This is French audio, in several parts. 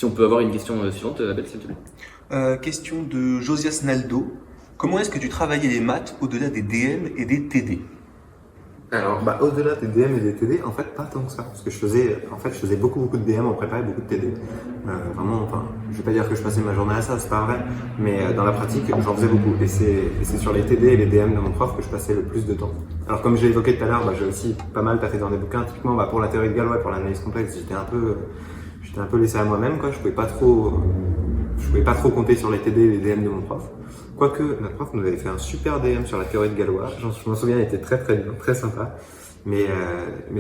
Si on peut avoir une question suivante, Abel, s'il te plaît. Question de Josias Naldo. Comment est-ce que tu travaillais les maths au-delà des DM et des TD? Alors, au-delà des DM et des TD, en fait, pas tant que ça. Parce que je faisais beaucoup de DM en prépa et beaucoup de TD. Vraiment, je vais pas dire que je passais ma journée à ça, c'est pas vrai. Mais dans la pratique, j'en faisais beaucoup. Et c'est sur les TD et les DM de mon prof que je passais le plus de temps. Alors, comme j'ai évoqué tout à l'heure, j'ai aussi pas mal taffé dans des bouquins. Typiquement, pour la théorie de Galois, pour l'analyse complexe, j'étais un peu laissé à moi-même, quoi. Je pouvais pas trop compter sur les TD et les DM de mon prof. Quoique, notre prof nous avait fait un super DM sur la théorie de Galois. Je m'en souviens, il était très bien, très sympa. Mais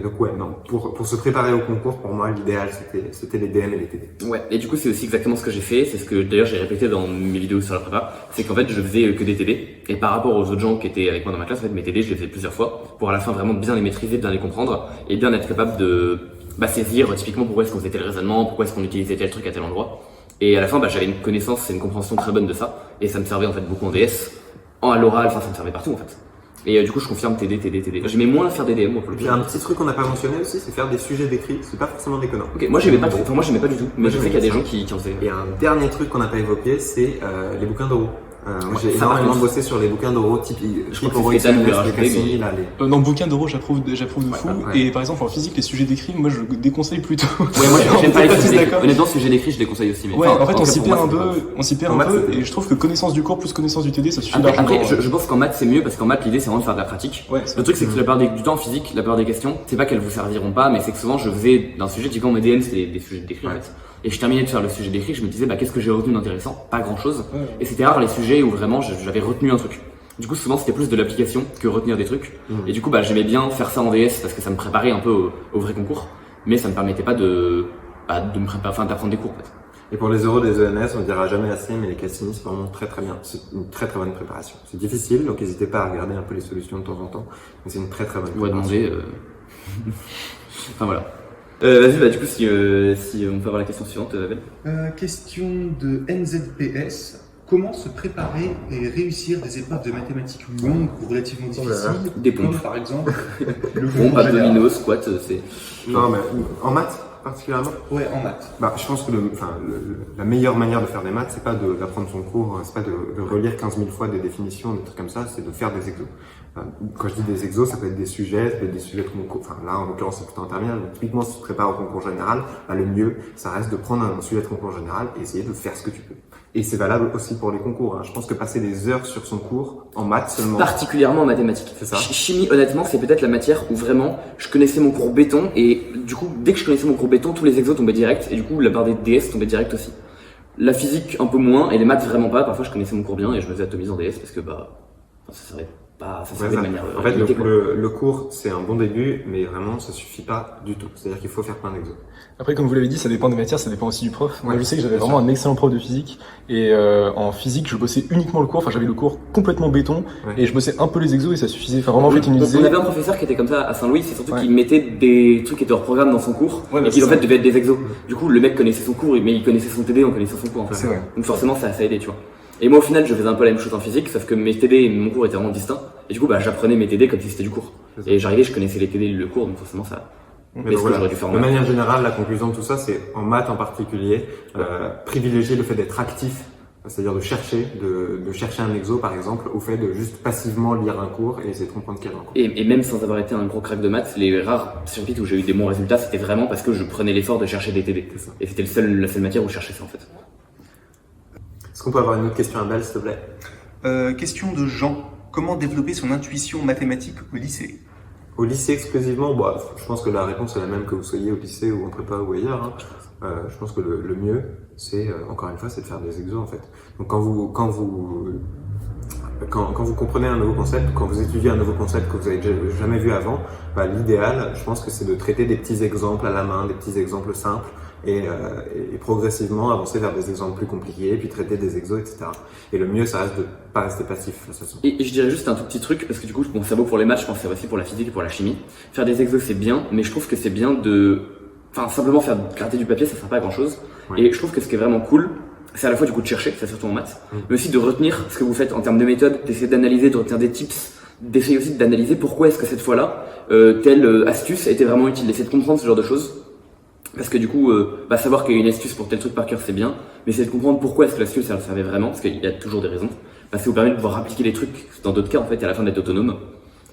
donc ouais, non. Pour se préparer au concours, pour moi, l'idéal, c'était les DM et les TD. Ouais, et du coup, c'est aussi exactement ce que j'ai fait. C'est ce que d'ailleurs j'ai répété dans mes vidéos sur la prépa. C'est qu'en fait, je faisais que des TD. Et par rapport aux autres gens qui étaient avec moi dans ma classe, en fait, mes TD, je les faisais plusieurs fois pour à la fin vraiment bien les maîtriser, bien les comprendre et bien être capable de saisir typiquement pourquoi est-ce qu'on faisait tel raisonnement, pourquoi est-ce qu'on utilisait tel truc à tel endroit. Et à la fin, j'avais une connaissance et une compréhension très bonne de ça. Et ça me servait en fait beaucoup en DS, à l'oral, ça me servait partout en fait. Et du coup, je confirme TD. J'aimais moins faire des DM, moi, pour le coup. Il y a un petit truc qu'on n'a pas mentionné aussi, c'est faire des sujets d'écrit. C'est pas forcément déconnant. Ok, moi j'aimais pas du tout, mais je sais qu'il y a des gens qui en faisaient. Et un dernier truc qu'on n'a pas évoqué, c'est les bouquins d'oraux. J'ai énormément bossé sur les bouquins d'oraux type Euro XMS, Dans le bouquin d'Euro, j'approuve de fou. Ouais. Et par exemple, en physique, les sujets d'écrit, moi je déconseille plutôt. Ouais, moi j'aime pas les sujets d'écrit. Honnêtement, sujet d'écrit, je déconseille aussi. Mais ouais, en fait, on s'y perd un peu. Et je trouve que connaissance du cours plus connaissance du TD, ça suffit largement. Après, je pense qu'en maths c'est mieux parce qu'en maths l'idée c'est vraiment de faire de la pratique. Ouais, le truc c'est que la plupart du temps en physique, la plupart des questions, c'est pas qu'elles vous serviront pas, mais c'est que souvent je faisais d'un sujet, typiquement mes DM, c'est des sujets d'écrit en fait. Et je terminais de faire le sujet d'écrit, je me disais qu'est-ce que j'ai retenu d'intéressant? Pas grand chose. Ouais. Et c'était rare les sujets où vraiment j'avais retenu un truc. Du coup souvent c'était plus de l'application que retenir des trucs. Et du coup j'aimais bien faire ça en DS parce que ça me préparait un peu au vrai concours, mais ça me permettait pas de me préparer, d'apprendre des cours en fait. Et pour les euros des ENS, on dira jamais assez, mais les Cassini c'est vraiment très bien. C'est une très bonne préparation. C'est difficile, donc n'hésitez pas à regarder un peu les solutions de temps en temps, mais c'est une très bonne préparation. On va demander. Enfin voilà. Vas-y, du coup, si on peut avoir la question suivante, Abel. Question de NZPS. Comment se préparer et réussir des épreuves de mathématiques longues ou relativement difficiles? Des pompes. Comme par exemple le pompe, abdominaux, squat, c'est... Non, mais en maths particulièrement? Ouais, en maths. Je pense que la meilleure manière de faire des maths, c'est pas d'apprendre son cours, c'est pas de relire 15 000 fois des définitions, des trucs comme ça, c'est de faire des exos. Quand je dis des exos, ça peut être des sujets, ça peut être des sujets de concours. Là, en l'occurrence, c'est plutôt en terminale. Donc, typiquement, si tu te prépares au concours général, le mieux, ça reste de prendre un sujet de concours général et essayer de faire ce que tu peux. Et c'est valable aussi pour les concours. Je pense que passer des heures sur son cours, en maths seulement. Particulièrement en mathématiques. C'est ça. Chimie, honnêtement, c'est peut-être la matière où vraiment je connaissais mon cours béton et du coup, dès que je connaissais mon cours béton, tous les exos tombaient direct et du coup, la barre des DS tombait direct aussi. La physique, un peu moins et les maths, vraiment pas. Parfois, je connaissais mon cours bien et je me faisais atomiser en DS parce que ça serait de manière. En fait, le cours, c'est un bon début, mais vraiment, ça suffit pas du tout. C'est-à-dire qu'il faut faire plein d'exos. Après, comme vous l'avez dit, ça dépend des matières, ça dépend aussi du prof. Moi, je sais que j'avais vraiment un excellent prof de physique. Et en physique, je bossais uniquement le cours. J'avais le cours complètement béton. Ouais. Et je bossais un peu les exos et ça suffisait. Vraiment, en fait, il nous disait... On avait un professeur qui était comme ça à Saint-Louis. C'est surtout qu'il mettait des trucs qui étaient hors programme dans son cours. Et qui, en fait, devaient être des exos. Du coup, le mec connaissait son cours, mais il connaissait son TD en connaissant son cours, en fait. Donc forcément, ça aidait, tu vois. Et moi, au final, je faisais un peu la même chose en physique, sauf que mes TD et mon cours étaient vraiment distincts. Et du coup, j'apprenais mes TD comme si c'était du cours. Et j'arrivais, je connaissais les TD et le cours, donc forcément, ça... Mais voilà. De manière générale, la conclusion de tout ça, c'est en maths en particulier, privilégier le fait d'être actif, c'est-à-dire de chercher un exo par exemple, au fait de juste passivement lire un cours et essayer de comprendre qu'il y a un cours. Et même sans avoir été un gros crack de maths, les rares chapitres où j'ai eu des bons résultats, c'était vraiment parce que je prenais l'effort de chercher des TD. Et c'était la seule matière où je cherchais ça en fait. Est-ce qu'on peut avoir une autre question à Belle, s'il te plaît? Question de Jean. Comment développer son intuition mathématique au lycée? Au lycée exclusivement, je pense que la réponse est la même que vous soyez au lycée ou en prépa ou ailleurs. Je pense que le mieux, c'est encore une fois, c'est de faire des exos en fait. Donc quand vous comprenez un nouveau concept, quand vous étudiez un nouveau concept que vous avez jamais vu avant, l'idéal, je pense que c'est de traiter des petits exemples à la main, des petits exemples simples. Et progressivement avancer vers des exemples plus compliqués, puis traiter des exos, etc. Et le mieux, ça reste de pas rester passif face à ça. Et je dirais juste un tout petit truc, parce que du coup, ça vaut pour les maths, je pense que ça vaut aussi pour la physique et pour la chimie. Faire des exos, c'est bien, mais je trouve que c'est bien simplement faire gratter du papier, ça sert pas à grand chose. Ouais. Et je trouve que ce qui est vraiment cool, c'est à la fois du coup de chercher, ça surtout en maths, mais aussi de retenir ce que vous faites en termes de méthode, d'essayer d'analyser, de retenir des tips, d'essayer aussi d'analyser pourquoi est-ce que cette fois-là, telle astuce a été vraiment utile, d'essayer de comprendre ce genre de choses. Parce que du coup, savoir qu'il y a une astuce pour tel truc par cœur, c'est bien, mais c'est de comprendre pourquoi est-ce que l'astuce, ça le servait vraiment, parce qu'il y a toujours des raisons. Ça vous permet de pouvoir appliquer les trucs dans d'autres cas, en fait, et à la fin d'être autonome.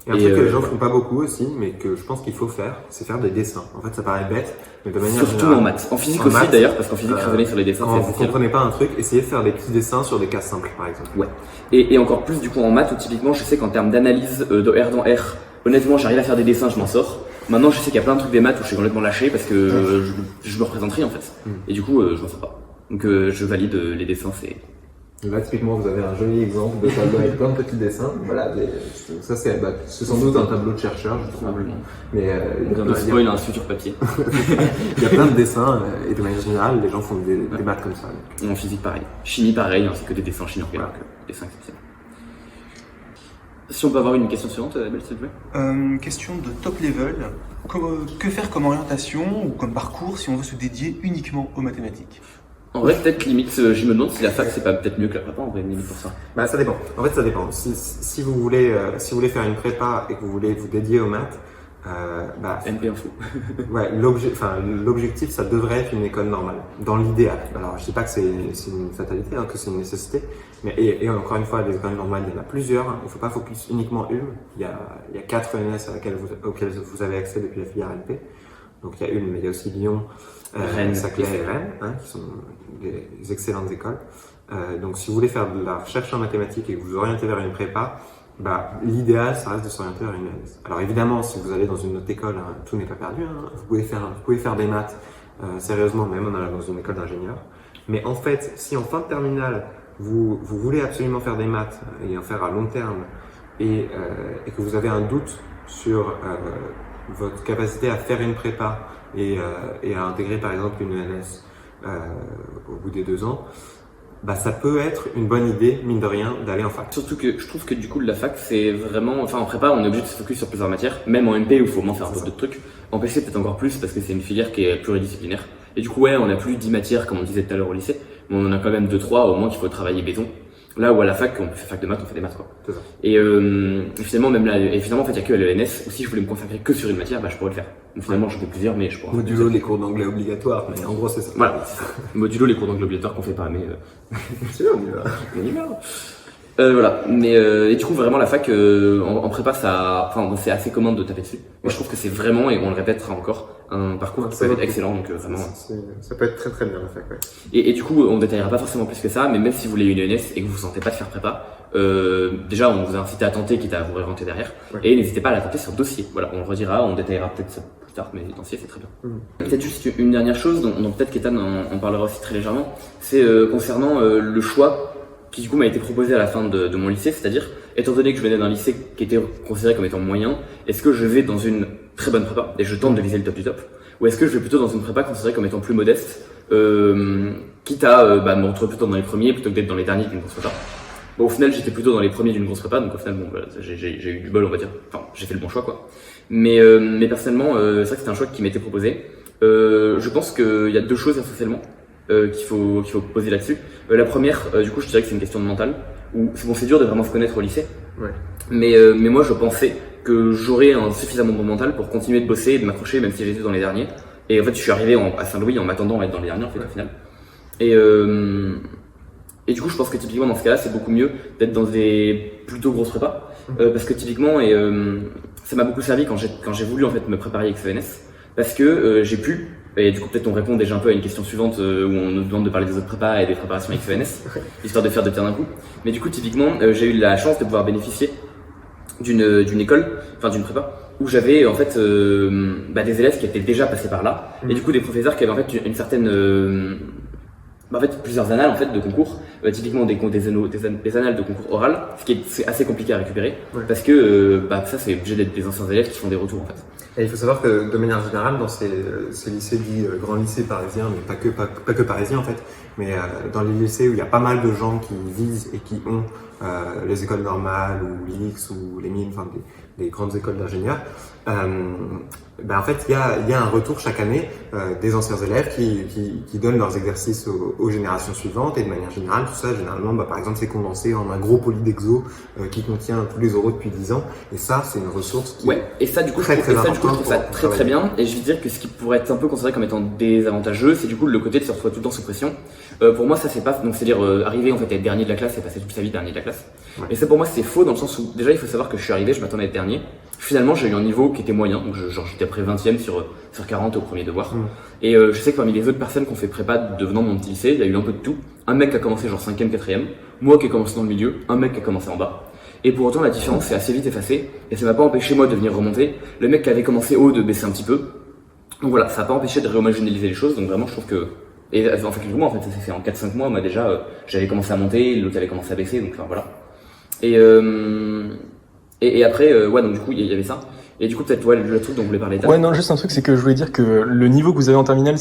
Et un truc que les gens font pas beaucoup aussi, mais que je pense qu'il faut faire, c'est faire des dessins. En fait, ça paraît bête, mais de manière surtout générale, en maths. En physique aussi d'ailleurs, parce qu'en physique, raisonner sur les dessins, quand c'est vous essentiel. comprenez pas un truc, essayez de faire des petits dessins sur des cas simples, par exemple. Ouais. Et encore plus du coup en maths, où typiquement, je sais qu'en termes d'analyse de R dans R, honnêtement, j'arrive à faire des dessins, je m'en sors. Maintenant, je sais qu'il y a plein de trucs des maths où je suis complètement lâché parce que je me représente rien en fait. Et du coup, je m'en sors pas. Donc je valide les dessins, c'est... Là, typiquement, vous avez un joli exemple de tableau avec plein de petits dessins. Voilà, ça c'est sans doute un tableau de chercheur, je trouve. Mais on spoil un futur papier. il y a plein de dessins et de manière générale, les gens font des maths comme ça. En physique, pareil. Chimie, pareil, c'est que des dessins chinois. Voilà, dessins exceptionnels. Si on peut avoir une question suivante, Abel, s'il te plaît. Question de top level. Que faire comme orientation ou comme parcours si on veut se dédier uniquement aux mathématiques? En vrai, peut-être limite, je me demande si la fac c'est pas peut-être mieux que la prépa en vrai, limite pour ça. Bah, ça dépend. En fait, ça dépend. Si vous voulez faire une prépa et que vous voulez vous dédier aux maths, MP Info. Ouais, l'objectif, ça devrait être une école normale, dans l'idéal. Alors, je dis pas que c'est une fatalité, que c'est une nécessité, mais et encore une fois, les écoles normales, il y en a plusieurs. Il ne faut pas focus uniquement une. Il y a 4 ENS auxquelles vous avez accès depuis la filière LP. Donc il y a une, mais il y a aussi Lyon, Rennes, Saclay et Rennes, qui sont des excellentes écoles. Donc si vous voulez faire de la recherche en mathématiques et que vous orientez vers une prépa, l'idéal, ça reste de s'orienter vers une ENS. Alors évidemment, si vous allez dans une autre école, tout n'est pas perdu. Vous pouvez faire des maths sérieusement, même en allant dans une école d'ingénieur. Mais en fait, si en fin de terminale, vous voulez absolument faire des maths et en faire à long terme, et que vous avez un doute sur votre capacité à faire une prépa et à intégrer par exemple une ENS au bout des 2 ans, ça peut être une bonne idée, mine de rien, d'aller en fac. Surtout que je trouve que du coup, la fac, c'est vraiment... Enfin, en prépa, on est obligé de se focus sur plusieurs matières, même en MP où il faut au moins faire un peu d'autres trucs. En PC, peut-être encore plus parce que c'est une filière qui est pluridisciplinaire. Et du coup, ouais, on a plus 10 matières, comme on disait tout à l'heure au lycée, mais on en a quand même 2-3 au moins qu'il faut travailler béton. Là où à la fac, on fait fac de maths, on fait des maths quoi. C'est ça. Et finalement, même là, en fait, il y a que à l'ENS, ou si je voulais me consacrer que sur une matière, je pourrais le faire. Donc finalement, j'en fais plusieurs, mais je pourrais. Modulo, les cours d'anglais obligatoires, mais en gros, c'est ça. Voilà, c'est ça. Modulo, les cours d'anglais obligatoires qu'on fait pas, mais. C'est bien, on y va. Voilà, mais et du coup vraiment la fac en prépa c'est assez commun de taper dessus. Mais je trouve que c'est vraiment, et on le répétera encore, un parcours qui peut être excellent, donc vraiment. Ça peut être très très bien la fac, ouais. Et du coup on ne détaillera pas forcément plus que ça, mais même si vous voulez une ENS et que vous vous sentez pas de faire prépa, déjà on vous a incité à tenter quitte à vous réorienter derrière, et n'hésitez pas à la tenter sur dossier. Voilà, on le redira, on détaillera peut-être ça plus tard, mais dossier c'est très bien. Peut-être juste une dernière chose dont peut-être qu'Ethan en parlera aussi très légèrement, c'est concernant le choix qui du coup m'a été proposé à la fin de mon lycée, c'est-à-dire, étant donné que je venais d'un lycée qui était considéré comme étant moyen, est-ce que je vais dans une très bonne prépa, et je tente de viser le top du top, ou est-ce que je vais plutôt dans une prépa considérée comme étant plus modeste, quitte à me retrouver plutôt dans les premiers plutôt que d'être dans les derniers d'une grosse prépa. Bon, au final, j'étais plutôt dans les premiers d'une grosse prépa, donc au final, j'ai eu du bol, on va dire. Enfin, j'ai fait le bon choix, quoi. Mais personnellement, c'est vrai que c'était un choix qui m'était proposé. Je pense qu'il y a 2 choses essentiellement qu'il faut poser là-dessus. La première, du coup, je dirais que c'est une question de mental. Où c'est dur de vraiment se connaître au lycée. Ouais. Mais moi, je pensais que j'aurais un suffisamment bon mental pour continuer de bosser et de m'accrocher, même si j'étais dans les derniers. Et en fait, je suis arrivé à Saint-Louis en m'attendant à être dans les derniers, en fait, au final. Et du coup, je pense que typiquement dans ce cas-là, c'est beaucoup mieux d'être dans des plutôt grosses prépas, parce que typiquement, ça m'a beaucoup servi quand j'ai voulu en fait me préparer avec CENS, parce que j'ai pu. Et du coup, peut-être on répond déjà un peu à une question suivante où on nous demande de parler des autres prépas et des préparations avec CENS, histoire de faire 2 pierres d'un coup. Mais du coup, typiquement, j'ai eu la chance de pouvoir bénéficier d'une école, enfin d'une prépa, où j'avais en fait des élèves qui étaient déjà passés par là, et du coup des professeurs qui avaient en fait une certaine plusieurs annales en fait de concours, typiquement des annales de concours oral, ce qui est assez compliqué à récupérer, parce que ça c'est obligé d'être des anciens élèves qui font des retours en fait. Et il faut savoir que de manière générale, dans ces lycées dits grands lycées parisiens, mais pas que parisiens en fait, mais dans les lycées où il y a pas mal de gens qui visent et qui ont les écoles normales ou l'IX ou les mines, enfin des grandes écoles d'ingénieurs, en fait, il y a un retour chaque année des anciens élèves qui donnent leurs exercices aux générations suivantes et de manière générale, tout ça, généralement, par exemple, c'est condensé en un gros poly d'exo qui contient tous les oraux depuis 10 ans. Et ça, c'est une ressource qui et ça, du coup, je trouve ça très bien. Et je vais dire que ce qui pourrait être un peu considéré comme étant désavantageux, c'est du coup le côté de se retrouver tout le temps sous pression. Pour moi, ça c'est pas, donc c'est-à-dire arriver en fait à être dernier de la classe et passer toute sa vie dernier de la classe. Ouais. Et ça pour moi c'est faux dans le sens où déjà il faut savoir que je suis arrivé, je m'attendais à être dernier. Finalement, j'ai eu un niveau qui était moyen, donc j'étais après 20e sur 40 au premier devoir. Et je sais que parmi les autres personnes qui ont fait prépa devenant mon petit lycée, il y a eu un peu de tout. Un mec qui a commencé genre 5e, 4e, moi qui ai commencé dans le milieu, un mec qui a commencé en bas. Et pour autant, la différence s'est assez vite effacée, et ça m'a pas empêché moi de venir remonter. Le mec qui avait commencé haut de baisser un petit peu. Donc voilà, ça n'a pas empêché de réhomogénéiser les choses, donc vraiment je trouve que... Et en fait, moi, en fait, ça s'est fait en 4-5 mois, moi déjà, j'avais commencé à monter, l'autre avait commencé à baisser, donc enfin voilà. Et après, ouais, donc du coup, il y avait ça. Et du coup, peut-être, ouais, le truc dont vous voulez parler. Ouais, non, juste un truc, c'est que je voulais dire que le niveau que vous avez en terminale,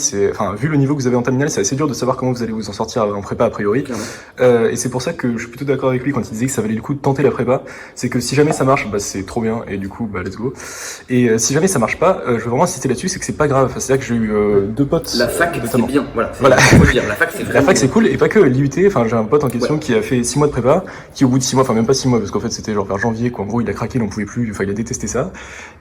vu le niveau que vous avez en terminale, c'est assez dur de savoir comment vous allez vous en sortir en prépa a priori. Et c'est pour ça que je suis plutôt d'accord avec lui quand il disait que ça valait le coup de tenter la prépa. C'est que si jamais ça marche, c'est trop bien, et du coup, let's go. Et si jamais ça marche pas, je veux vraiment insister là-dessus, c'est que c'est pas grave. Enfin, c'est-à-dire que j'ai eu 2 potes. La fac, notamment. c'est bien, voilà. Faut le dire, la fac, c'est vraiment. La fac, c'est cool, et pas que l'IUT. Enfin, j'ai un pote en question qui a fait 6 mois de prépa, qui au bout de 6 mois, enfin même pas 6 mois, parce qu'en fait c'était genre vers janvier, quoi. En gros, il a craqué, il en pouvait plus, enfin il a détesté ça.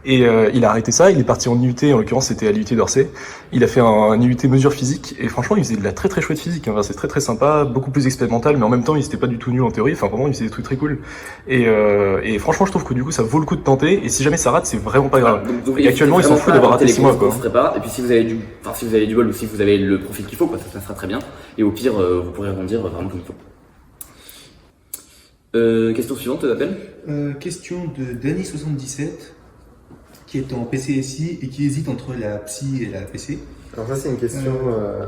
Et il a arrêté ça, il est parti en IUT, en l'occurrence c'était à l'IUT d'Orsay. Il a fait un IUT mesure physique, et franchement il faisait de la très très chouette physique, hein. C'est très très sympa, beaucoup plus expérimental, mais en même temps il s'était pas du tout nul en théorie, enfin vraiment il faisait des trucs très cool. Et franchement je trouve que du coup ça vaut le coup de tenter, et si jamais ça rate c'est vraiment pas grave. Donc, et actuellement ils s'en foutent d'avoir raté 6 mois, quoi. Et puis si vous avez du bol ou si vous avez le profil qu'il faut, quoi, ça sera très bien. Et au pire, vous pourrez rebondir vraiment comme il faut. Question suivante, Abel. Question de Danny77 qui est en PCSI et qui hésite entre la psy et la PC. Alors ça c'est une question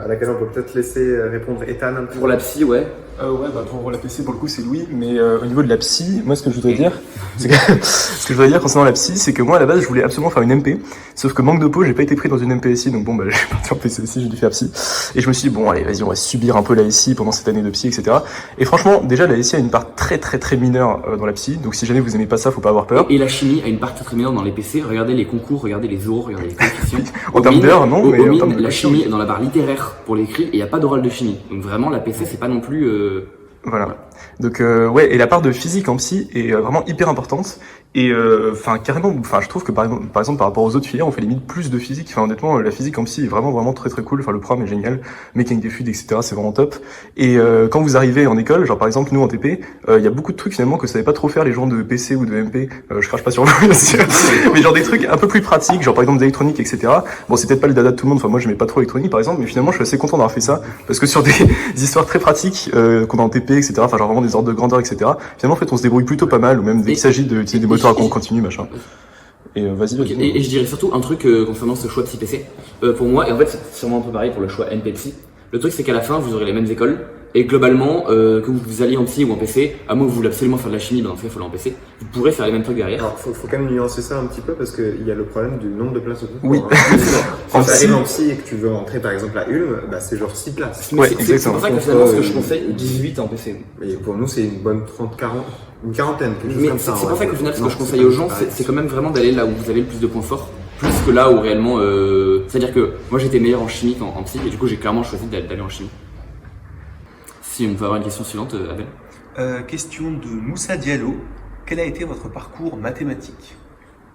à laquelle on peut peut-être laisser répondre Ethan un peu. Pour la psy, ouais. Pour la PC pour le coup c'est Louis, mais au niveau de la psy, moi ce que je voudrais dire, concernant la psy, c'est que moi à la base je voulais absolument faire une MP, sauf que manque de peau, j'ai pas été pris dans une MPSI, donc je suis parti en PCSI, j'ai dû faire psy, et je me suis dit bon allez vas-y on va subir un peu la SI pendant cette année de psy, etc. Et franchement déjà la SI a une part très très très mineure dans la psy, donc si jamais vous aimez pas ça, faut pas avoir peur. Et la chimie a une part très très mineure dans les PC, regardez les concours, regardez les oraux, regardez les coefficients. En termes d'heures, non, mais en termes de la chimie est dans la barre littéraire pour l'écrit et il n'y a pas d'oral de chimie. Donc vraiment la PC c'est pas non plus... Voilà. Donc et la part de physique en psy est vraiment hyper importante. Et carrément, je trouve que par exemple par rapport aux autres filières, on fait limite plus de physique. Enfin honnêtement, la physique en psy est vraiment très très cool. Enfin le programme est génial, mécanique des fluides, etc. C'est vraiment top. Et quand vous arrivez en école, genre par exemple nous en TP, il y a beaucoup de trucs finalement que savaient pas trop faire les gens de PC ou de MP. Je crache pas sur vous, bien sûr. Mais genre des trucs un peu plus pratiques, genre par exemple d'électronique, etc. Bon c'est peut-être pas le dada de tout le monde. Enfin moi j'aimais pas trop l'électronique par exemple, mais finalement je suis assez content d'avoir fait ça parce que sur des histoires très pratiques qu'on a en TP, etc. Enfin genre vraiment des ordres de grandeur, etc. Finalement en fait on se débrouille plutôt pas mal, ou même dès qu'il s'agit d'utiliser des moteurs à courant continu, machin. Et vas-y. Okay. Et je dirais surtout un truc concernant ce choix de psy-PC. Pour moi, et en fait c'est sûrement un peu pareil pour le choix NP-Psy, le truc c'est qu'à la fin vous aurez les mêmes écoles, et globalement, que vous alliez en psy ou en PC, à moins que vous voulez absolument faire de la chimie, dans ce cas il faut aller en PC, vous pourrez faire les mêmes trucs derrière. Alors faut quand même nuancer ça un petit peu parce qu'il y a le problème du nombre de places au concours. Oui. Quand tu arrives en psy et que tu veux rentrer par exemple à Ulm, c'est genre 6 places. Ouais, c'est pour ça que finalement ce que je conseille, 18 en PC. Et pour nous c'est une bonne 30-40, une quarantaine, quelque chose mais comme ça. C'est pour ça qu'au final ce que je conseille aux gens, c'est quand même vraiment d'aller là où vous avez le plus de points forts, plus que là où réellement... C'est-à-dire que moi j'étais meilleur en chimie qu'en psy, et du coup j'ai clairement choisi d'aller en chimie. Si on peut avoir une question suivante, Abel. Question de Moussa Diallo. Quel a été votre parcours mathématique?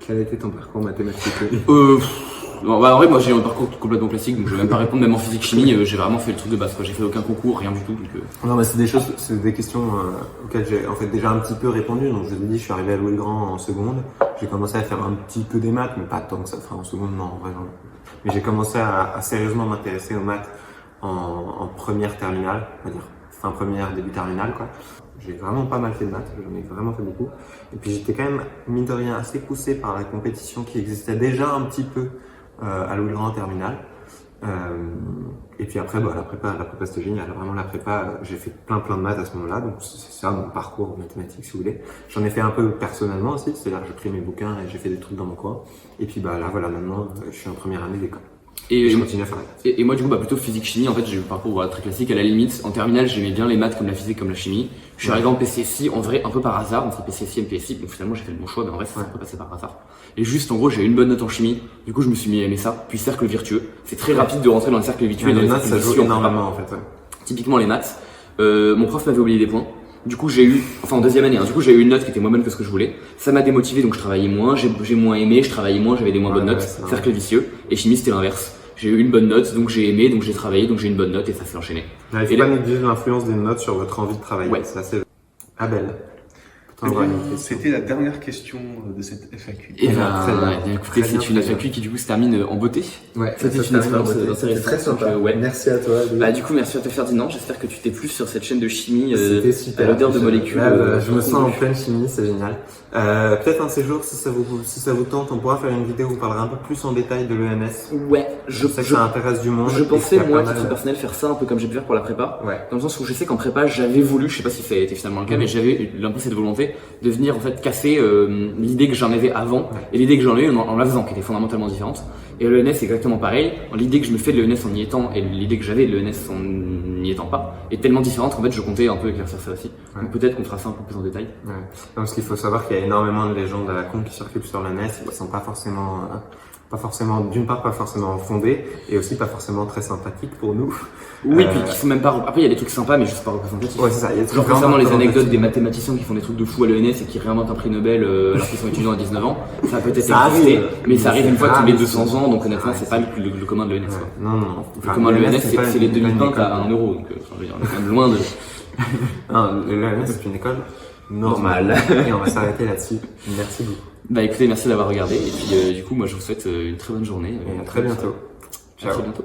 Quel a été ton parcours mathématique? En vrai, moi j'ai un parcours complètement classique, donc je vais même pas répondre, même en physique-chimie, j'ai vraiment fait le truc de base, quoi. J'ai fait aucun concours, rien du tout. Donc, Non, mais c'est des questions auxquelles j'ai en fait déjà un petit peu répondu. Donc je vous ai dit, je suis arrivé à Louis-le-Grand en seconde. J'ai commencé à faire un petit peu des maths, mais pas tant que ça. Enfin, en seconde, non, vraiment. Mais j'ai commencé à sérieusement m'intéresser aux maths en première terminale, on va dire fin première, début terminale, quoi. J'ai vraiment pas mal fait de maths, j'en ai vraiment fait beaucoup. Et puis j'étais quand même, mine de rien, assez poussé par la compétition qui existait déjà un petit peu à Louis-le-Grand en terminale. Et puis après, la prépa c'était génial. Vraiment la prépa, j'ai fait plein de maths à ce moment-là, donc c'est ça mon parcours mathématique si vous voulez. J'en ai fait un peu personnellement aussi, c'est-à-dire que j'ai pris mes bouquins et j'ai fait des trucs dans mon coin. Et puis là voilà, maintenant je suis en première année d'école. Et, je continue à faire les maths. et moi, du coup, bah, plutôt physique-chimie. En fait, j'ai eu un parcours voilà, très classique. À la limite, en terminale, j'aimais bien les maths comme la physique, comme la chimie. Je suis arrivé en PCSI, en vrai, un peu par hasard, entre PCSI et MPSI. Donc finalement, j'ai fait le bon choix, mais en vrai, ça s'est pas passé par hasard. Et juste, en gros, j'ai eu une bonne note en chimie. Du coup, je me suis mis à aimer ça. Puis cercle virtueux. C'est très rapide de rentrer dans le cercle virtueux. Ouais, dans les les maths, cercles ça joue vicieux, énormément en fait. Ouais. Typiquement les maths. Mon prof m'avait oublié des points. Du coup, j'ai eu, enfin en deuxième année, hein, du coup, j'ai eu une note qui était moins bonne que ce que je voulais. Ça m'a démotivé, donc je travaillais moins, j'ai moins aimé, je travaillais moins, j'avais des moins bonnes notes. Cercle vicieux. Et chimie, c'était l'inverse. J'ai eu une bonne note, donc j'ai aimé, donc j'ai travaillé, donc j'ai une bonne note et ça s'est enchaîné. Il ne faut pas négliger l'influence des notes sur votre envie de travailler. Ouais. C'est assez... Abel. C'était la dernière question de cette FAQ. Et très bien. écoutez, Très bien, c'est une très bien. FAQ qui du coup se termine en beauté. Ouais, C'était une expérience intéressante. très sympa. Donc, ouais. Merci à toi. Bah du coup, merci à toi Ferdinand. J'espère que tu t'es plu sur cette chaîne de chimie C'était à super. l'odeur de molécules. Je me sens en pleine chimie, c'est génial. Peut-être un de ces jours, si ça vous tente, on pourra faire une vidéo où on parlera un peu plus en détail de l'EMS. Ouais, Je sais que ça intéresse du monde. Je pensais, moi, à à titre personnel, faire ça un peu comme j'ai pu faire pour la prépa. Ouais. Dans le sens où je sais qu'en prépa, j'avais voulu, je sais pas si ça a été finalement le cas, mais j'avais un peu cette volonté de venir en fait casser l'idée que j'en avais avant et l'idée que j'en ai eu en la faisant, qui était fondamentalement différente. Et l'ENS c'est exactement pareil. L'idée que je me fais de l'ENS en y étant et l'idée que j'avais de l'ENS en n'y étant pas est tellement différente qu'en fait je comptais un peu éclaircir ça aussi. Donc peut-être qu'on fera ça un peu plus en détail. Ouais. Donc, ce qu'il faut savoir, qu'il y a énormément de légendes à la con qui circulent sur la NES et qui sont pas forcément, d'une part pas forcément fondées et aussi pas forcément très sympathiques pour nous. Oui, puis qui sont même pas. Après, il y a des trucs sympas, mais juste pas représentatifs. Ouais, c'est ça. Il y a des Genre trucs concernant vraiment les anecdotes des représentatifs. mathématiciens qui font des trucs de fou à l'ENS et qui réinventent un prix Nobel alors qu'ils sont étudiants à 19 ans, ça peut être Ça existé, arrive. mais ça arrive une fois tous les Ah, 200 ans, donc honnêtement, ouais, c'est pas le commun de l'ENS. Ouais. Quoi. Non, non. Le commun de l'ENS, c'est les pas une demi-pintes école. à 1 euro, donc enfin, je veux dire, on est quand même loin de. Non, l'ENS c'est une école normale. Et on va s'arrêter là-dessus. Merci beaucoup. Bah écoutez, merci d'avoir regardé, et puis du coup, moi je vous souhaite une très bonne journée. Et à très bientôt. À très bientôt.